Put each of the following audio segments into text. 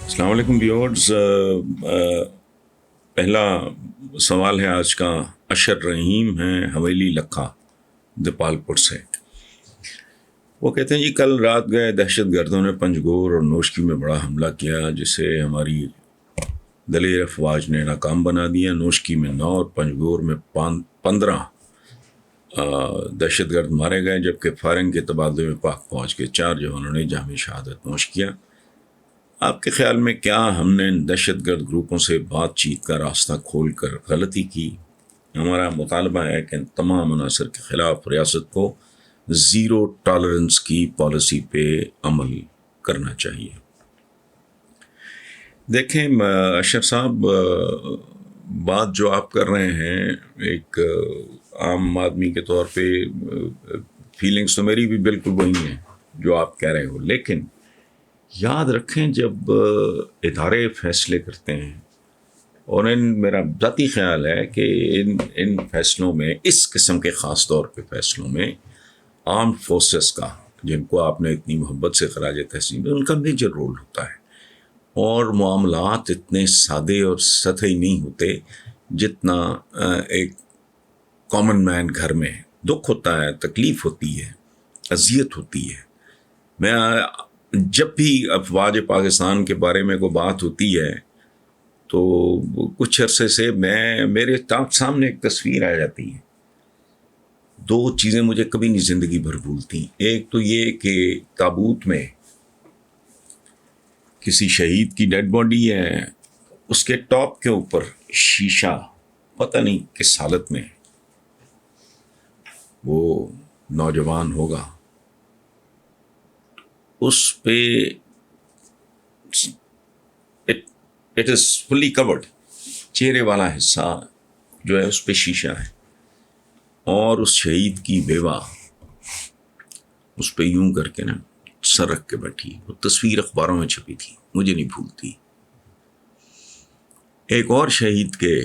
السلام علیکم ویورز. پہلا سوال ہے آج کا. اشر رحیم ہیں حویلی لکھا دیپال پور سے. وہ کہتے ہیں جی کل رات گئے دہشت گردوں نے پنجگور اور نوشکی میں بڑا حملہ کیا جسے ہماری دلیر افواج نے ناکام بنا دیا. نوشکی میں 9 اور پنجگور میں 15 دہشت گرد مارے گئے، جبکہ فائرنگ کے تبادلے میں پاک فوج کے 4 جوانوں نے جامع شہادت نوش کیا. آپ کے خیال میں کیا ہم نے ان دہشت گرد گروپوں سے بات چیت کا راستہ کھول کر غلطی کی؟ ہمارا مطالبہ ہے کہ ان تمام عناصر کے خلاف ریاست کو زیرو ٹالرنس کی پالیسی پہ عمل کرنا چاہیے. دیکھیں اشر صاحب، بات جو آپ کر رہے ہیں ایک عام آدمی کے طور پہ فیلنگز تو میری بھی بالکل وہی ہیں جو آپ کہہ رہے ہو، لیکن یاد رکھیں جب ادارے فیصلے کرتے ہیں اور میرا ذاتی خیال ہے کہ ان فیصلوں میں، اس قسم کے خاص طور پہ فیصلوں میں آرمڈ فورسز کا، جن کو آپ نے اتنی محبت سے خراج تحسین ہے، ان کا میجر رول ہوتا ہے. اور معاملات اتنے سادے اور سطحی نہیں ہوتے جتنا ایک کامن مین گھر میں دکھ ہوتا ہے، تکلیف ہوتی ہے، اذیت ہوتی ہے. میں جب بھی افواج پاکستان کے بارے میں کوئی بات ہوتی ہے تو کچھ عرصے سے میرے سامنے ایک تصویر آ جاتی ہے. 2 چیزیں مجھے کبھی نہیں زندگی بھر بھولتی. ایک تو یہ کہ تابوت میں کسی شہید کی ڈیڈ باڈی ہے، اس کے ٹاپ کے اوپر شیشہ پتہ نہیں کس حالت میں وہ نوجوان ہوگا، اس پہ اٹ از فلی کورڈ، چہرے والا حصہ جو ہے اس پہ شیشہ ہے، اور اس شہید کی بیوہ اس پہ یوں کر کے نا سر رکھ کے بیٹھی. وہ تصویر اخباروں میں چھپی تھی، مجھے نہیں بھولتی. ایک اور شہید کے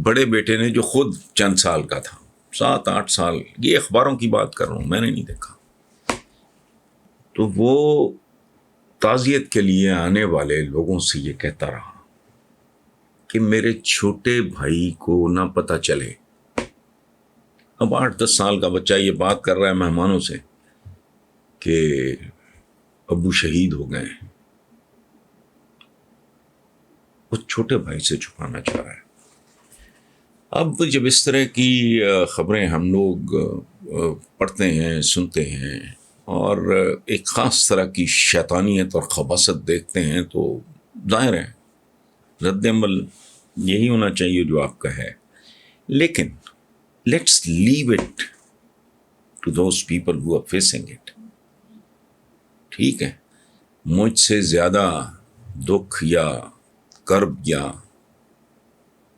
بڑے بیٹے نے جو خود چند سال کا تھا، 7-8 سال، یہ اخباروں کی بات کر رہا ہوں، میں نے نہیں دیکھا، تو وہ تعزیت کے لیے آنے والے لوگوں سے یہ کہتا رہا کہ میرے چھوٹے بھائی کو نہ پتہ چلے. اب 8-10 سال کا بچہ یہ بات کر رہا ہے مہمانوں سے کہ ابو شہید ہو گئے، وہ چھوٹے بھائی سے چھپانا چاہ رہا ہے. اب جب اس طرح کی خبریں ہم لوگ پڑھتے ہیں، سنتے ہیں، اور ایک خاص طرح کی شیطانیت اور خباثت دیکھتے ہیں، تو ظاہر ہے رد عمل یہی ہونا چاہیے جو آپ کا ہے. لیکن let's leave it to those people who are facing it. ٹھیک ہے، مجھ سے زیادہ دکھ یا کرب یا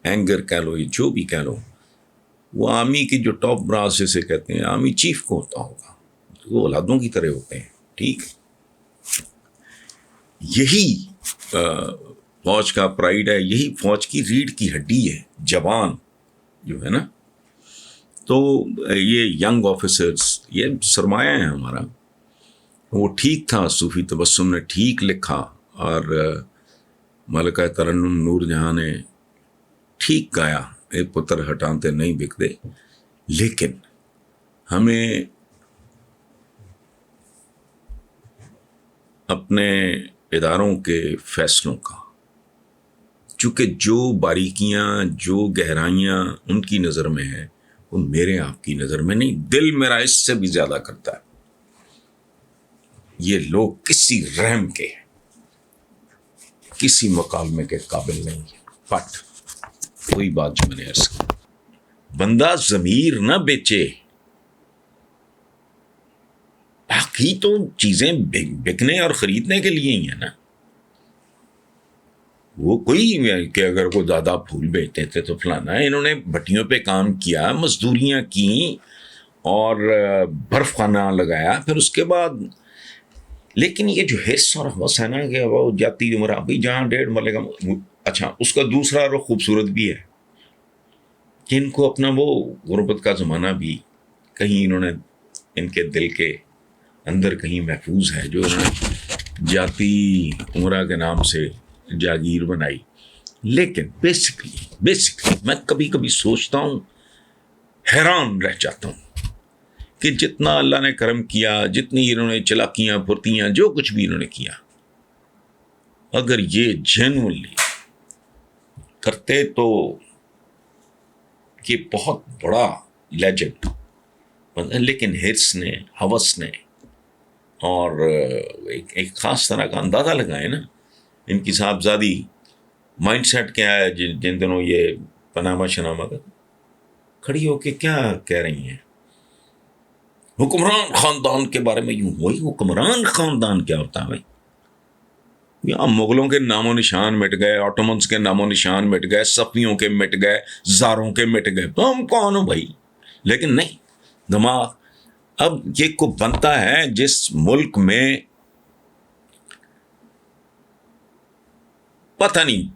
اینگر کہہ لو، یا جو بھی کہہ لو، وہ آرمی کی جو ٹاپ براس جسے کہتے ہیں آرمی چیف کو ہوتا ہوگا. وہ اولادوں کی طرح ہوتے ہیں. ٹھیک، یہی فوج کا پرائیڈ ہے، یہی فوج کی ریڑھ کی ہڈی ہے، جوان جو ہے نا. تو یہ ینگ آفیسرز، یہ سرمایہ ہے ہمارا. وہ ٹھیک تھا، صوفی تبسم نے ٹھیک لکھا، اور ملکہ ترنم نور جہاں نے ٹھیک گایا، ایک پتر ہٹانتے نہیں بکتے. لیکن ہمیں اپنے اداروں کے فیصلوں کا، چونکہ جو باریکیاں، جو گہرائیاں ان کی نظر میں ہیں، وہ میرے آپ کی نظر میں نہیں. دل میرا اس سے بھی زیادہ کرتا ہے. یہ لوگ کسی رحم کے، کسی مکالمے کے قابل نہیں ہے. بٹ وہی بات جو میں نے عرض کی، بندہ ضمیر نہ بیچے. باقی تو چیزیں بکنے اور خریدنے کے لیے ہی ہیں نا. وہ کوئی کہ اگر کوئی زیادہ پھول بیچتے تھے تو فلانا، انہوں نے بھٹیوں پہ کام کیا، مزدوریاں کی، اور برف خانہ لگایا، پھر اس کے بعد. لیکن یہ جو حص اور حوث ہے نا کہ وہ جاتی عمر ابھی جہاں 1.5 مرلے کا، اچھا اس کا دوسرا رخ خوبصورت بھی ہے کہ ان کو اپنا وہ غربت کا زمانہ بھی کہیں انہوں نے ان کے دل کے اندر کہیں محفوظ ہے، جو انہوں نے جاتی عمرہ کے نام سے جاگیر بنائی. لیکن بیسکلی میں کبھی کبھی سوچتا ہوں، حیران رہ جاتا ہوں کہ جتنا اللہ نے کرم کیا، جتنی انہوں نے چلاکیاں پھرتیاں، جو کچھ بھی انہوں نے کیا، اگر یہ جینوئنلی کرتے تو یہ بہت بڑا لیجنڈ. لیکن ہرس نے، ہوس نے، اور ایک خاص طرح کا اندازہ لگائے نا، ان کی صاحبزادی مائنڈ سیٹ کیا ہے جن دنوں یہ پناما شناما کا کھڑی ہو کے کیا کہہ رہی ہیں حکمران خاندان کے بارے میں. یوں وہی حکمران خاندان کیا ہوتا ہے بھائی؟ یہاں مغلوں کے نام و نشان مٹ گئے، آٹومنس کے نام و نشان مٹ گئے، صفویوں کے مٹ گئے، زاروں کے مٹ گئے، تو ہم کون ہو بھائی؟ لیکن نہیں، دماغ اب یہ کو بنتا ہے جس ملک میں پتہ نہیں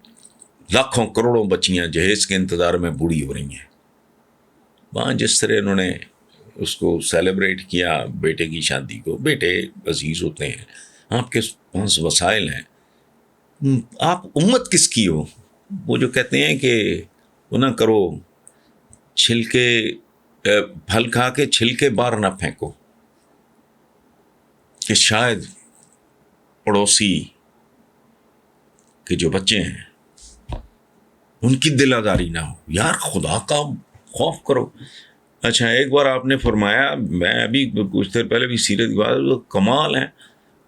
لاکھوں کروڑوں بچیاں جہیز کے انتظار میں بوڑھی ہو رہی ہیں، وہاں جس طرح انہوں نے اس کو سیلیبریٹ کیا بیٹے کی شادی کو. بیٹے عزیز ہوتے ہیں، آپ کے پاس وسائل ہیں، آپ امت کس کی ہو؟ وہ جو کہتے ہیں کہ وہ نہ کرو، چھلکے پھل کھا کے چھلکے باہر نہ پھینکو، کہ شاید پڑوسی کے جو بچے ہیں ان کی دل آزاری نہ ہو. یار خدا کا خوف کرو. اچھا ایک بار آپ نے فرمایا، میں ابھی کچھ دیر پہلے بھی سیرت کی بات، کمال ہے،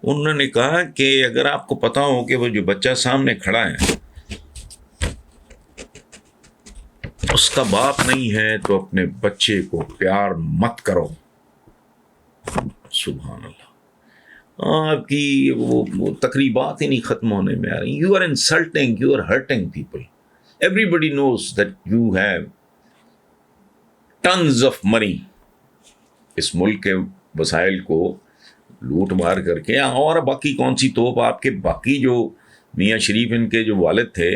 انہوں نے کہا کہ اگر آپ کو پتا ہو کہ وہ جو بچہ سامنے کھڑا ہے اس کا باپ نہیں ہے تو اپنے بچے کو پیار مت کرو. سبحان اللہ. آپ کی وہ تقریبات ہی نہیں ختم ہونے میں آ رہی. You are insulting, you are hurting people. Everybody knows that you have tons of money. اس ملک کے وسائل کو لوٹ مار کر کے، اور باقی کون سی توپ آپ کے باقی جو میاں شریف ان کے جو والد تھے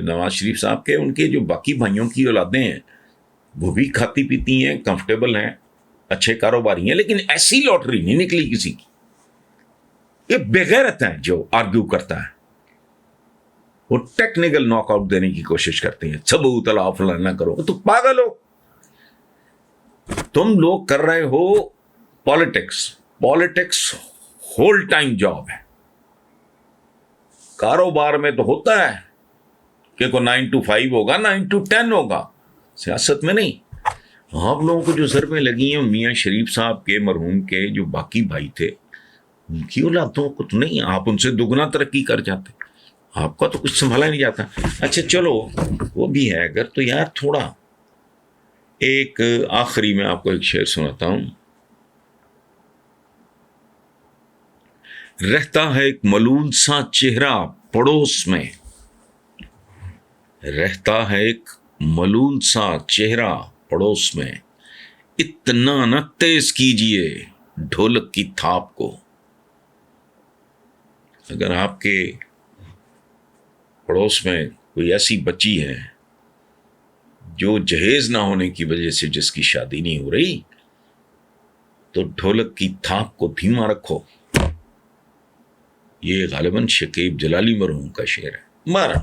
نواز شریف صاحب کے، ان کے جو باقی بھائیوں کی اولادیں ہیں وہ بھی کھاتی پیتی ہیں، کمفرٹیبل ہیں، اچھے کاروباری ہیں، لیکن ایسی لاٹری نہیں نکلی کسی کی. یہ بغیرت ہیں جو آرگیو کرتا ہے، وہ ٹیکنیکل ناک آؤٹ دینے کی کوشش کرتے ہیں، ثبوت لا فلان نہ کرو. تو پاگل ہو تم لوگ، کر رہے ہو پالیٹکس ہول ٹائم جاب ہے. کاروبار میں تو ہوتا ہے کہ کوئی 9 to 5 ہوگا، 9 to 10 ہوگا، سیاست میں نہیں. آپ لوگوں کو جو ضربیں لگی ہیں میاں شریف صاحب کے مرحوم کے جو باقی بھائی تھے ان کی اولادوں کو تو نہیں، آپ ان سے دگنا ترقی کر جاتے، آپ کا تو کچھ سنبھالا نہیں جاتا. اچھا چلو وہ بھی ہے اگر، تو یار تھوڑا ایک آخری میں آپ کو ایک شعر سناتا ہوں. رہتا ہے ایک ملول سا چہرہ پڑوس میں، رہتا ہے ایک ملول سا چہرہ پڑوس میں، اتنا نہ تیز کیجئے ڈھولک کی تھاپ کو. اگر آپ کے پڑوس میں کوئی ایسی بچی ہے جو جہیز نہ ہونے کی وجہ سے جس کی شادی نہیں ہو رہی، تو ڈھولک کی تھاپ کو دھیما رکھو. یہ غالباً شکیب جلالی مرحوم کا شعر ہے. مارا